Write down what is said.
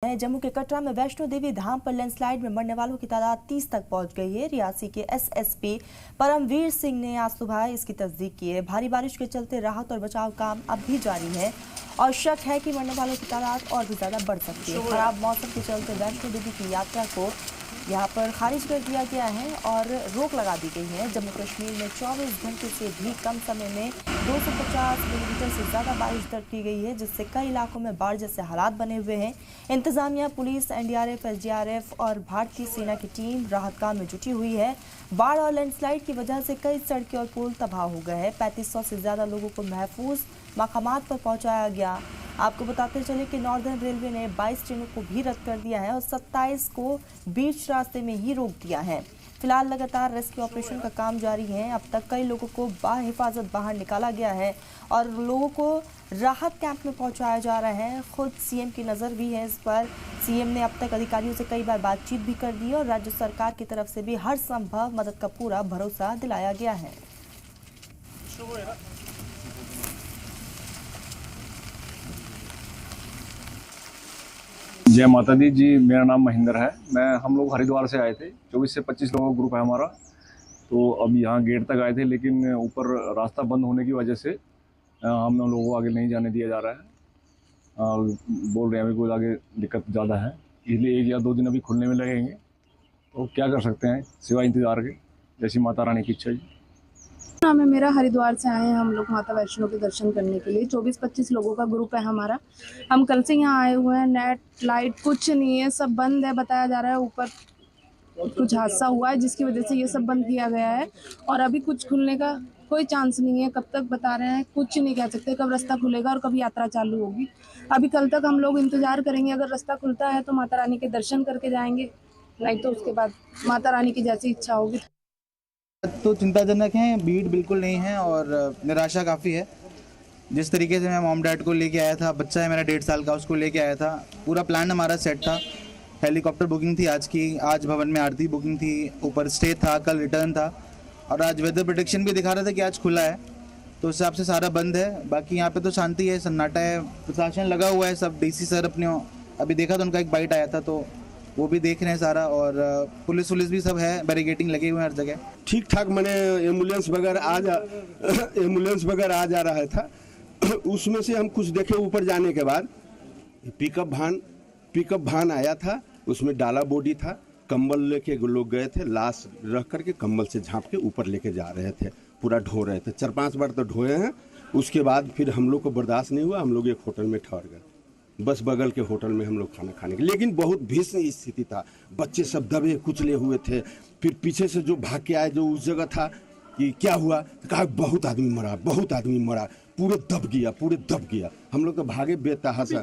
जम्मू के कटरा में वैष्णो देवी धाम पर लैंडस्लाइड में मरने वालों की तादाद 30 तक पहुंच गई है। रियासी के एसएसपी परमवीर सिंह ने आज सुबह इसकी तस्दीक की है। भारी बारिश के चलते राहत और बचाव काम अब भी जारी है और शक है कि मरने वालों की तादाद और भी ज्यादा बढ़ सकती है। खराब मौसम के चलते वैष्णो देवी की यात्रा को यहाँ पर खारिज कर दिया गया है और रोक लगा दी गई है। जम्मू कश्मीर में 24 घंटे से भी कम समय में 250 मिलीमीटर से ज्यादा बारिश दर्ज की गई है, जिससे कई इलाकों में बाढ़ जैसे हालात बने हुए हैं। इंतजामिया, पुलिस, एनडीआरएफ, एसडीआरएफ और भारतीय सेना की टीम राहत काम में जुटी हुई है। बाढ़ और लैंडस्लाइड की वजह से कई सड़कें और पुल तबाह हो गए हैं। 3500 से ज्यादा लोगों को महफूज मकामात पर पहुंचाया गया। आपको बताते चले कि नॉर्दर्न रेलवे ने 22 ट्रेनों को भी रद्द कर दिया है और 27 को बीच रास्ते में ही रोक दिया है। फिलहाल लगातार रेस्क्यू ऑपरेशन का काम जारी है। अब तक कई लोगों को बाहिफाजत बाहर निकाला गया है और लोगों को राहत कैंप में पहुंचाया जा रहा है। खुद सीएम की नज़र भी है इस पर। सीएम ने अब तक अधिकारियों से कई बार बातचीत भी कर दी और राज्य सरकार की तरफ से भी हर संभव मदद का पूरा भरोसा दिलाया गया है। जय माता दी जी। मेरा नाम महेंद्र है। हम लोग हरिद्वार से आए थे। 24 से 25 लोगों का ग्रुप है हमारा। तो अब यहाँ गेट तक आए थे, लेकिन ऊपर रास्ता बंद होने की वजह से हम लोगों को आगे नहीं जाने दिया जा रहा है। बोल रहे हैं अभी कोई आगे दिक्कत ज़्यादा है, इसलिए 1 या 2 दिन अभी खुलने में लगेंगे। तो क्या कर सकते हैं, सिवाय इंतज़ार के, जैसी माता रानी की इच्छा जी। नाम है मेरा। हरिद्वार से आए हैं हम लोग माता वैष्णो के दर्शन करने के लिए। 24-25 लोगों का ग्रुप है हमारा। हम कल से यहाँ आए हुए हैं। नेट लाइट कुछ नहीं है, सब बंद है। बताया जा रहा है ऊपर कुछ हादसा हुआ है जिसकी वजह से ये सब बंद किया गया है और अभी कुछ खुलने का कोई चांस नहीं है। कब तक बता रहे हैं कुछ नहीं कह सकते, कब रास्ता खुलेगा और कब यात्रा चालू होगी। अभी कल तक हम लोग इंतजार करेंगे। अगर रास्ता खुलता है तो माता रानी के दर्शन करके जाएंगे, नहीं तो उसके बाद माता रानी की जैसी इच्छा होगी। तो चिंताजनक है, भीड़ बिल्कुल नहीं है और निराशा काफ़ी है। जिस तरीके से मैं मॉम डैड को लेके आया था, बच्चा है मेरा 1.5 साल का, उसको लेके आया था, पूरा प्लान हमारा सेट था। हेलीकॉप्टर बुकिंग थी आज की, आज भवन में आरती बुकिंग थी, ऊपर स्टे था, कल रिटर्न था और आज वेदर प्रोटेक्शन भी दिखा रहा था कि आज खुला है, तो उस हिसाब से सारा बंद है। बाकी यहाँ पे तो शांति है, सन्नाटा है, प्रशासन लगा हुआ है सब। डीसी सर अपने अभी देखा तो उनका एक बाइट आया था, तो वो भी देख रहे हैं सारा और पुलिस भी सब है, बैरिकेटिंग लगे हुए हैं हर जगह। ठीक ठाक मैंने एम्बुलेंस वगैरह आ जा रहा था। उसमें से हम कुछ देखे ऊपर जाने के बाद पिकअप भान आया था, उसमें डाला बॉडी था, कंबल लेके लोग गए थे, लाश रख करके कंबल से झाँप के ऊपर लेके जा रहे थे, पूरा ढो रहे थे। 4-5 बार तो ढोए हैं। उसके बाद फिर हम लोग को बर्दाश्त नहीं हुआ, हम लोग एक होटल में ठहर गए, बस बगल के होटल में हम लोग खाना खाने के। लेकिन बहुत भीषण स्थिति था, बच्चे सब दबे कुचले हुए थे। फिर पीछे से जो भाग के आए, जो उस जगह था कि क्या हुआ, तो कहा बहुत आदमी मरा, पूरे दब गया। हम लोग तो भागे बेतहाशा।